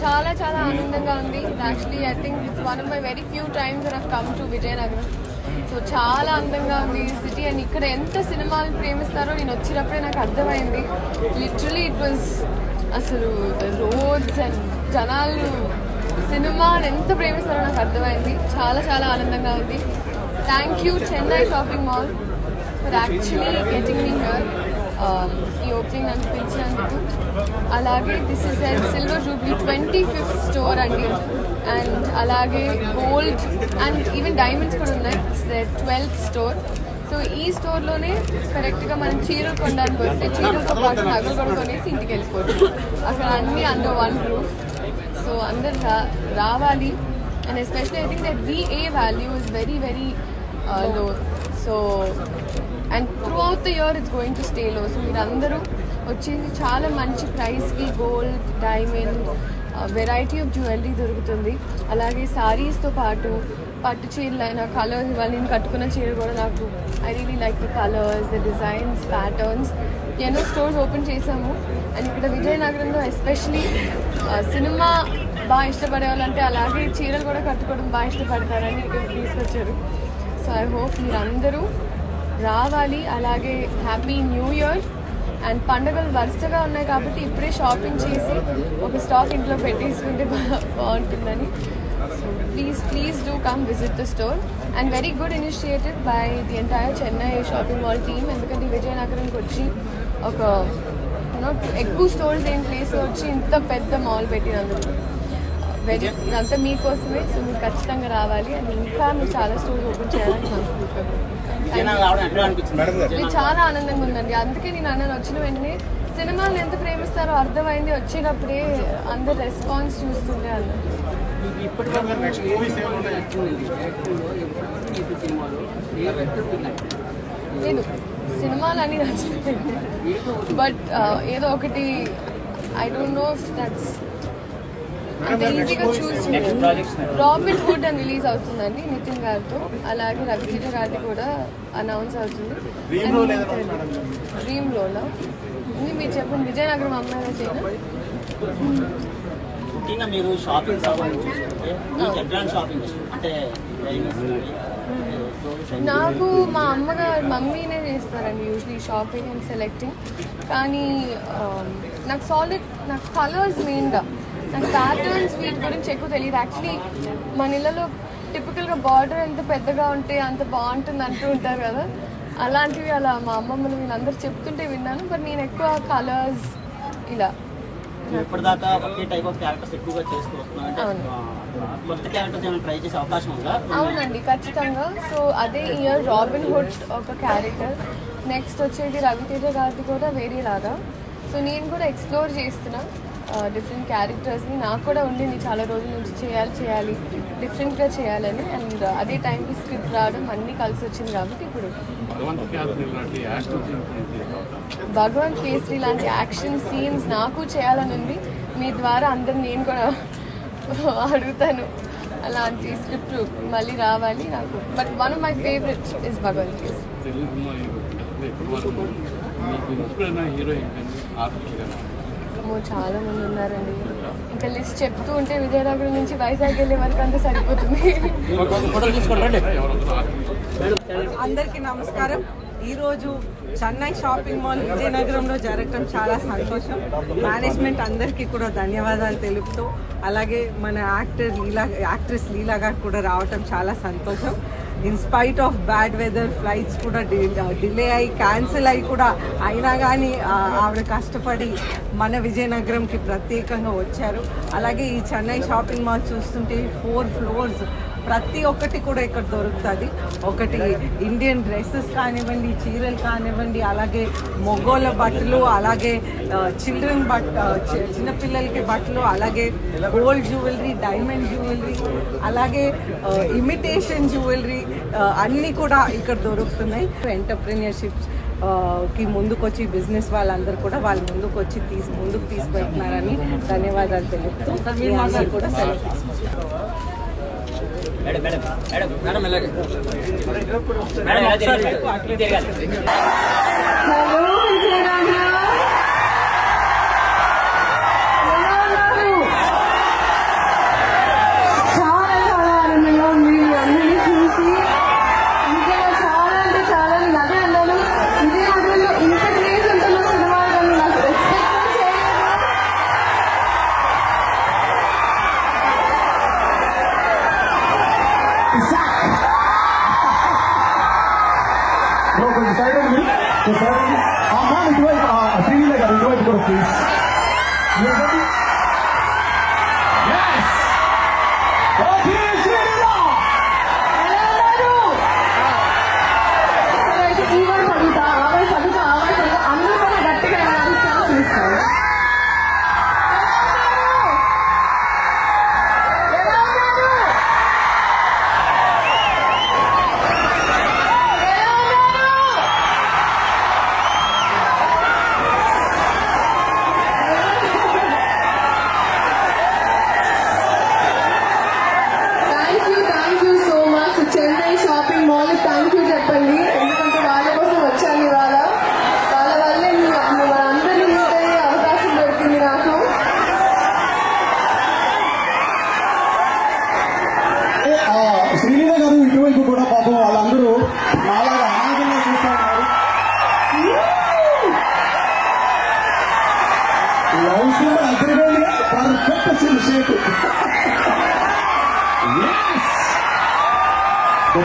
చాలా చాలా ఆనందంగా ఉంది. Actually I think it's one of my very few times that I've come to Vizianagaram. So చాలా అందంగా ఉంది ఈ సిటీ. అండ్ ఇక్కడ ఎంత సినిమాలు ప్రేమిస్తారో నేను వచ్చినప్పుడే నాకు అర్థమైంది. లిటరలీ ఇట్ వాజ్ అసలు రోడ్స్ అండ్ జనాలు సినిమాని ఎంత ప్రేమిస్తారో నాకు అర్థమైంది. చాలా చాలా ఆనందంగా ఉంది. Thank you Chennai shopping mall for actually getting me here. ఈ ఓపెనింగ్ నన్ను పిలిచినందుకు. అలాగే this is a silver Jubilee 25th store అండి. అండ్ అలాగే గోల్డ్ అండ్ ఈవెన్ డైమండ్స్ కూడా ఉన్నాయి. It's the 12th store. So ఈ స్టోర్లోనే కరెక్ట్గా మనం చీరలు కొనడానికి వస్తే చీరలతో పాటు నగలు కూడా కొనేసి ఇంటికి వెళ్ళిపోవచ్చు. అక్కడ అన్నీ under one roof. So so అందరు రావాలి. And especially I think that VA value is very very low. So and through out the year it's going to stay లో. సో మీరు అందరూ వచ్చేసి చాలా మంచి ప్రైస్కి gold, diamond, variety of jewellery దొరుకుతుంది. అలాగే సారీస్తో పాటు పట్టు చీరలు అయినా కలర్స్, ఇవాళ నేను కట్టుకున్న చీర కూడా నాకు I really like the colours, the designs, patterns. ఎన్నో స్టోర్స్ ఓపెన్ చేసాము. అండ్ ఇక్కడ విజయనగరంలో ఎస్పెషలీ సినిమా బాగా ఇష్టపడే వాళ్ళంటే అలాగే చీరలు కూడా కట్టుకోవడం బాగా ఇష్టపడతారని ఇక్కడ తీసుకొచ్చారు. సో ఐ హోప్ మీరందరూ రావాలి. అలాగే హ్యాపీ న్యూ ఇయర్. అండ్ పండుగలు వరుసగా ఉన్నాయి కాబట్టి ఇప్పుడే షాపింగ్ చేసి ఒక స్టాక్ ఇంట్లో పెట్టేసుకుంటే బాగుంటుందని. So please do come visit the store. And very good initiative by the entire Chennai shopping mall team. ఎందుకంటే విజయనగరంకి వచ్చి ఒక ఎక్కువ స్టోర్స్ ఏం ప్లేస్ వచ్చి ఇంత పెద్ద మాల్ పెట్టినందుకు ఇదంతా మీకోసమే. సో మీరు ఖచ్చితంగా రావాలి. అండ్ ఇంకా మీరు చాలా స్టోర్స్ ఓపెన్ చేయాలని ఇది చాలా ఆనందంగా ఉందండి. అందుకే నేను అన్నాను, వచ్చిన వెంటనే సినిమాలు ఎంత ప్రేమిస్తారో అర్థమైంది వచ్చేటప్పుడే. అందరు రెస్పాన్స్ చూస్తుంటే అన్నారు. లేదు, సినిమాలు అన్నీ నచ్చుతాయి. బట్ ఏదో ఒకటి I don't know if that's అంత ఈజీగా చూస్ చేయాలి. రాబిన్ హుడ్ అని రిలీజ్ అవుతుందండి నితిన్ గారితో. అలాగే రవితేజ గారిది కూడా అనౌన్స్ అవుతుంది. డ్రీమ్ రోలా ఇది మీరు చెప్పండి. విజయనగరం అమ్మాయిలో చేయనా? మీరు షాపింగ్ అంటే నాకు మా అమ్మగారు మమ్మీనే చేస్తారండి యూజువలీ షాపింగ్ అండ్ సెలెక్టింగ్. కానీ నాకు కలర్స్ మెయిన్గా, నాకు ప్యాటర్న్స్ వీటి గురించి ఎక్కువ తెలియదు. యాక్చువల్లీ మన ఇళ్ళలో టిపికల్గా బార్డర్ ఎంత పెద్దగా ఉంటే అంత బాగుంటుంది అంటూ ఉంటారు కదా, అలాంటివి అలా మా అమ్మమ్మలు వీళ్ళందరూ చెప్తుంటే విన్నాను. బట్ నేను ఎక్కువ కలర్స్ ఇలా ఇప్పటిదాకా ఒకే టైప్ ఆఫ్ క్యారెక్టర్స్ ఎక్కువగా చేసుకొస్తున్నాను. కొత్త క్యారెక్టర్స్ ఏమైనా ట్రై చేసే అవకాశం ఉందా? అవునండి, ఖచ్చితంగా. సో అదే ఇయర్ రాబిన్ హుడ్ ఒక క్యారెక్టర్, నెక్స్ట్ వచ్చేది రవితేజ గారిది కూడా వేరేలాగా. సో నేను కూడా ఎక్స్ప్లోర్ చేస్తున్నా డిఫరెంట్ క్యారెక్టర్స్ని. నాకు కూడా ఉండింది చాలా రోజుల నుంచి చేయాలి డిఫరెంట్గా చేయాలని. అండ్ అదే టైంకి స్క్రిప్ట్ రావడం అన్నీ కలిసి వచ్చింది కాబట్టి ఇప్పుడు భగవంత్ కేసరి లాంటి యాక్షన్ సీన్స్ నాకు చేయాలని ఉంది. మీ ద్వారా అందరు నేను కూడా అడుగుతాను అలాంటి స్క్రిప్ట్ మళ్ళీ రావాలి నాకు. But one of my favourite is Bhagavanth Kesari. చాలా మంది ఉన్నారండి, ఇంకా లిస్ట్ చెప్తూ ఉంటే విజయనగరం నుంచి వైజాగ్ వెళ్ళే వరకు అంతా సరిపోతుంది. అందరికీ నమస్కారం. ఈరోజు చెన్నై షాపింగ్ మాల్ విజయనగరంలో జరగడం చాలా సంతోషం. మేనేజ్మెంట్ అందరికీ కూడా ధన్యవాదాలు తెలుపుతూ, అలాగే మన యాక్ట్రెస్ లీలా గారు కూడా రావటం చాలా సంతోషం. In spite of bad weather flights కూడా డిలే అయ్యి క్యాన్సిల్ అయ్యి కూడా అయినా కానీ ఆవిడ కష్టపడి మన విజయనగరంకి ప్రత్యేకంగా వచ్చారు. అలాగే ఈ చెన్నై షాపింగ్ మాల్ చూస్తుంటే 4 ఫ్లోర్స్ ప్రతి ఒక్కటి కూడా ఇక్కడ దొరుకుతుంది. ఒకటి ఇండియన్ డ్రెస్సెస్ కానివ్వండి, చీరలు కానివ్వండి, అలాగే మొగోళ్ళ బట్టలు, అలాగే చిల్డ్రన్ చిన్నపిల్లలకి బట్టలు, అలాగే గోల్డ్ జ్యువెలరీ, డైమండ్ జ్యువెలరీ, అలాగే ఇమిటేషన్ జ్యువెలరీ అన్నీ కూడా ఇక్కడ దొరుకుతున్నాయి. ఎంటర్ప్రెన్యూర్షిప్ కి ముందుకొచ్చి బిజినెస్ వాళ్ళందరూ కూడా వాళ్ళ ముందుకు వచ్చి ముందుకు తీసుకెళ్తున్నారని ధన్యవాదాలు తెలుపుతూ కూడా సెలవు తీసుకుంటారు.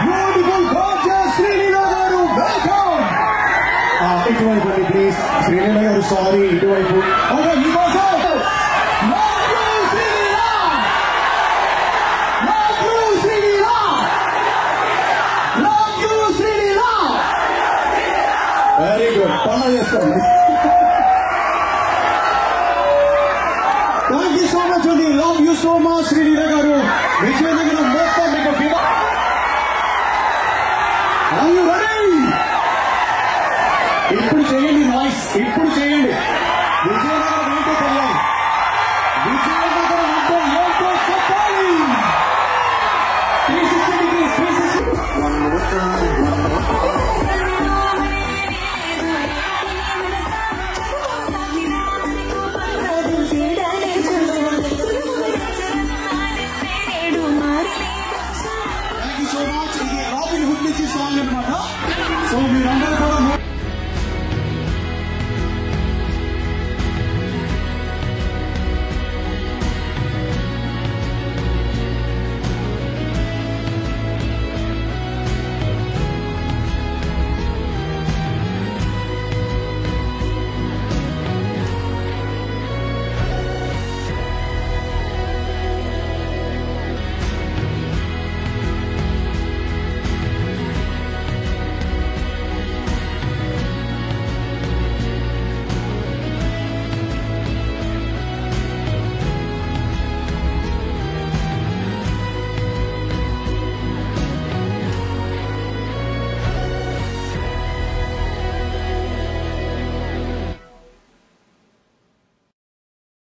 బ్యూటిఫుల్ గార్జియస్ శ్రీలీల గారు వెల్కమ్. ఇటువైపు అండి ప్లీజ్. శ్రీలీల గారు సారీ ఇటువైపు. ఓకే మీకోసం వెరీ గుడ్. పండుగ చేసుకోండి. థ్యాంక్ యూ సో మచ్ అండి. Love you so much Sreeleela గారు. విజయనగరం మొత్తం మీకు ఫిదా. Are you ready? ఇప్పుడు చేయండి నాయిస్. ఇప్పుడు చేయండి. విజయనగరం ఏంటో తెలియాలి. విజయనగరం అంటే ఏంటో చెప్పాలి. 360 degrees, 360. సో మీరందరూ